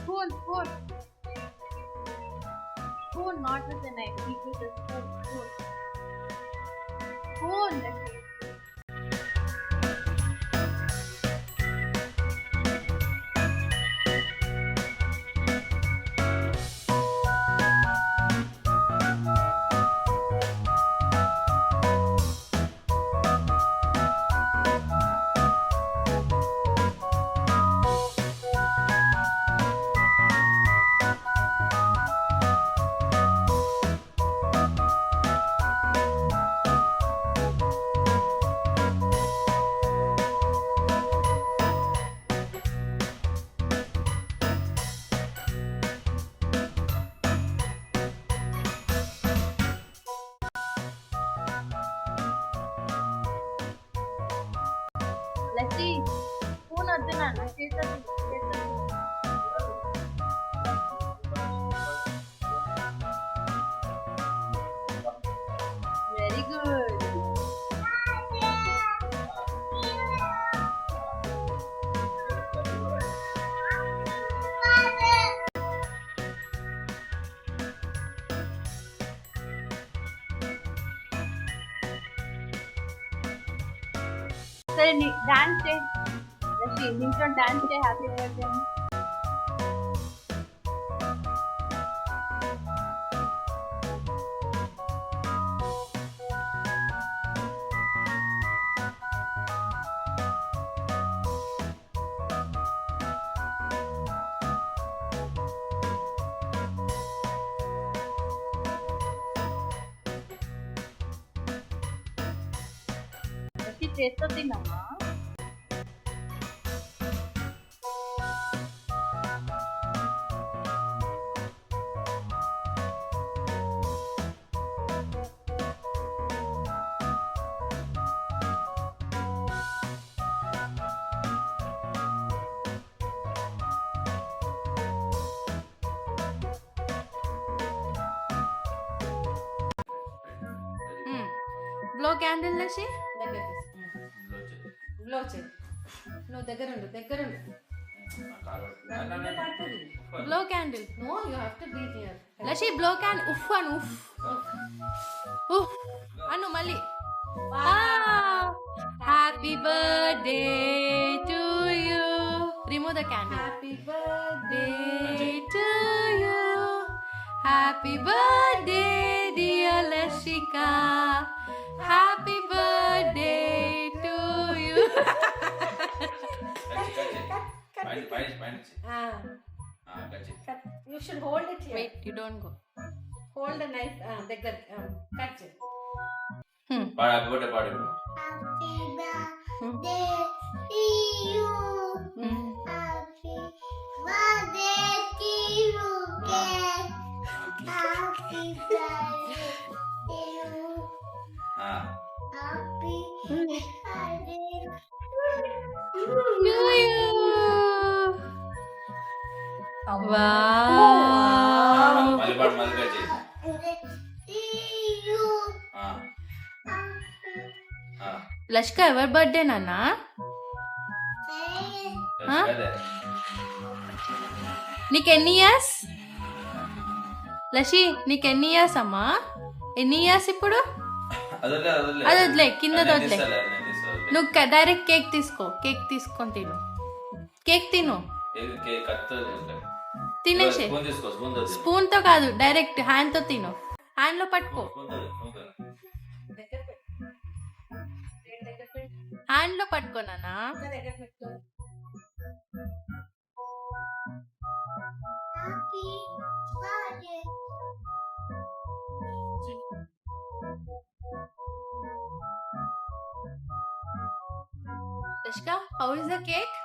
Spoon, spoon. Spoon, not with a knife. Eat with a spoon. Spoon. Spoon. That's it. Let's see. Spoon వద్దు నాన్న చేతితో very good. సరే నీ dance చే లక్ష్మి నించో డాన్స్ చే హ్యాపీ బర్త్డే లక్ష్మి చేత్తో తిన్నమ్మా. బ్లో క్యాండిల్ లసి బ్లో చేయి నువ్వు దగ్గరుండు blow candle no you have to be here Lasi blow candle ఉఫ్ అను ఉఫ్ అను మళ్ళీ happy birthday to you remove the candle happy birthday to you happy birthday dear Lasika happy birthday to you You should hold it here. Wait, you don't go. Hold the knife. దగ్గర cut it. పాడు పాడు పాడు. Happy birthday to you. Happy birthday to you. Happy birthday to you. Happy birthday To you. Wow. మళ్ళీ పాడు మళ్ళీ cut చేయి. to you. లష్క ఎవరి birthday నాన్న అదే నీకెన్ని ఇయర్స్ లషి నీకెన్ని ఇయర్స్ అమ్మా ఎన్ని ఇయర్స్ ఇప్పుడు అది వదిలే కింద వదిలే నువ్వు డైరెక్ట్ కేక్ తీసుకో కేక్ తీసుకొని తిను కేక్ తిను తినేసి స్పూన్ తో కాదు డైరెక్ట్ హ్యాండ్ తో తిను హ్యాండ్ లో పట్టుకో హ్యాండ్ లో పట్టుకో నాన్న Happy birthday. Rishka, how is the cake?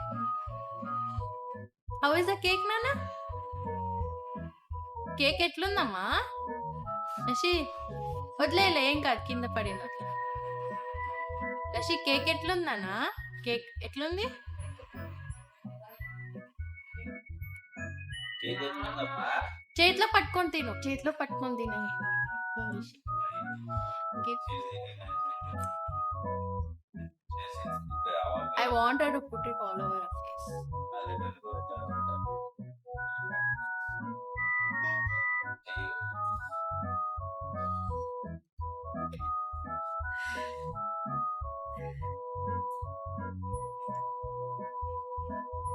How is the cake, Nana? Cake ఎట్లుందమ్మా రషి వదిలేలే ఏం కాదు కింద పడింది రషి కేక్ ఎట్లుందన్నా కేక్ ఎట్లుంది చేతిలో పట్టుకొని తిను చేతిలో పట్టుకొని తిను I wanted to put it all over her face.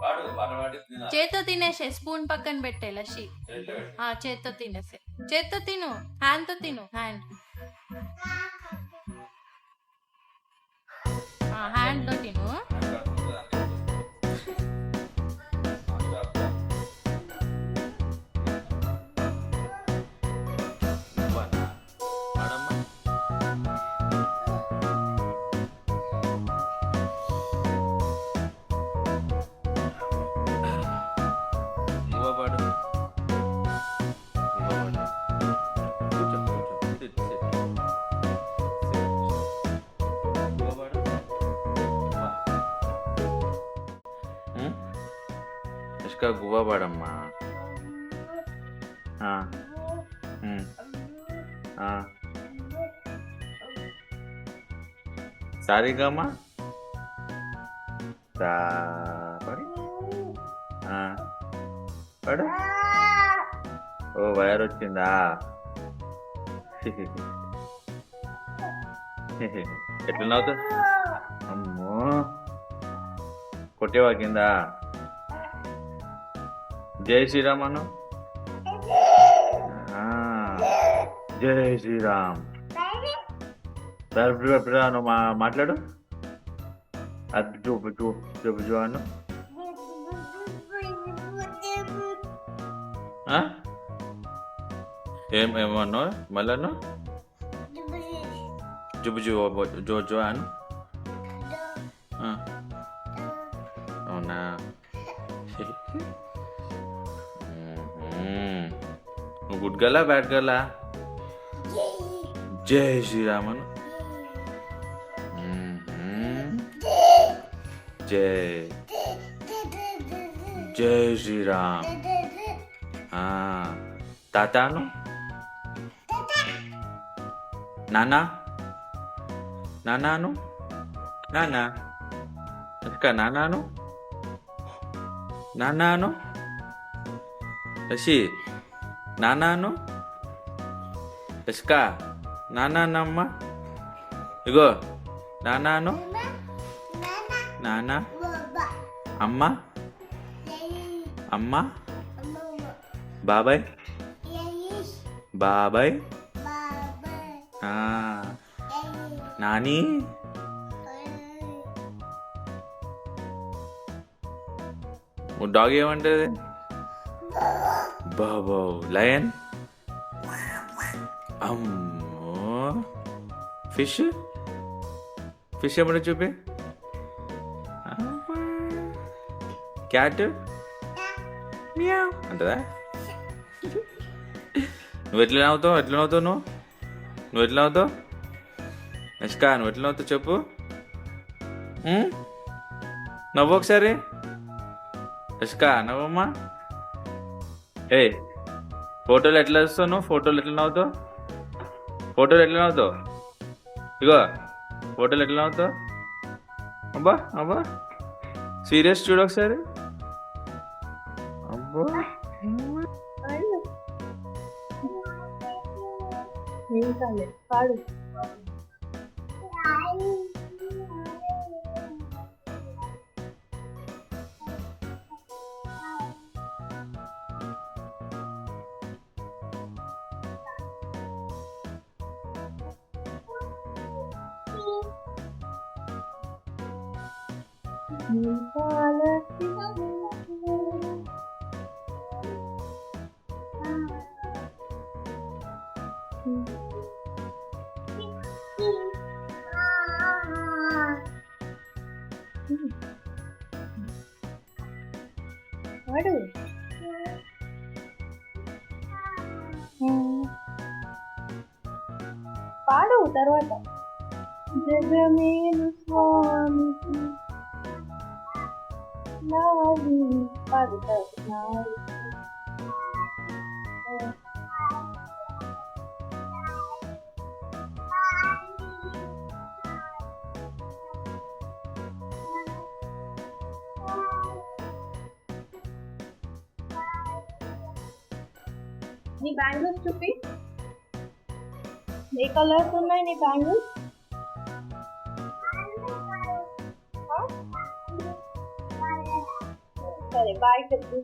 పాడు పాట పాడి తినాలి. చేత్తో తినేసే, స్పూన్ పక్కన పెట్టే లస్సి. చేతిలో పెట్టు. చేత్తో తినేసే, చేత్తో తిను, హ్యాండ్ తో తిను, హ్యాండ్ హ్యాండ్ లో తిను. నువ్వన్నా? పాడమ్మా. నువ్వే పాడు. నువ్వే పాడు. కూర్చో, కూర్చో. Sit, sit. Sit. నువ్వే పాడు. వా. ఇష్క గువ్వ పాడమ్మా. సారీగమ్మా. పాడు. పాడు. ఓ వైర్ వచ్చిందా? ఎట్లా నవ్వుతా? అమ్మో కొట్టేవా కింద? జై శ్రీరామ్ అను. జై శ్రీరామ్. నువ్వు మాట్లాడు. అది చూపు చూపు చూపు చూ అను. ఏమన్నావు మళ్ళీ? జుబు జో జో అను. అవునా? నువ్వు గుడ్ గర్లా బ్యాడ్ గర్లా? జై శ్రీరామ్ అను. జై జై శ్రీరామ్. తాతాను. నానా నానాను. నానా అక్క నానాను. నానాను రషి నానాను. ఇసుక నానానమ్మ. ఇగో నానాను. నానా అమ్మ. అమ్మ బాబాయ్. బాబాయ్. నాని. డాగ్ ఏమంటది? బాబో. లయన్. అమ్మో. ఫిష్. ఫిష్ ఎప్పుడు చూపి. క్యాట్ మియావ్ అంటదా? నువ్వు ఎట్లా నవ్వుతావు? ఎట్లా నవ్వుతావు నువ్వు? నువ్వు ఎట్లా నవ్వుతావు? నిష్కా నువ్వు ఎట్లా నవ్వుతావు చెప్పు. నవ్వు ఒకసారి. నిష్కా నవ్వమ్మా. ఏ ఫోటోలు ఎట్లా వస్తావు నువ్వు? ఫోటోలు ఎట్లా నవ్వుతావు? ఫోటోలు ఎట్లా నవ్వుతావు? ఇగో ఫోటోలు ఎట్లా నవ్వుతావు? అబ్బా అబ్బా సీరియస్ చూడు ఒకసారి. అబ్బా పాడు. పాడు. పాడు తర్వాత. జగమేలు స్వామికి నాది పాడు తర్వాత. నీ బ్యాంగిల్స్ చూపి. ఏ కలర్స్ ఉన్నాయి నీ బ్యాంగిల్స్? సరే బాయ్ చెప్పు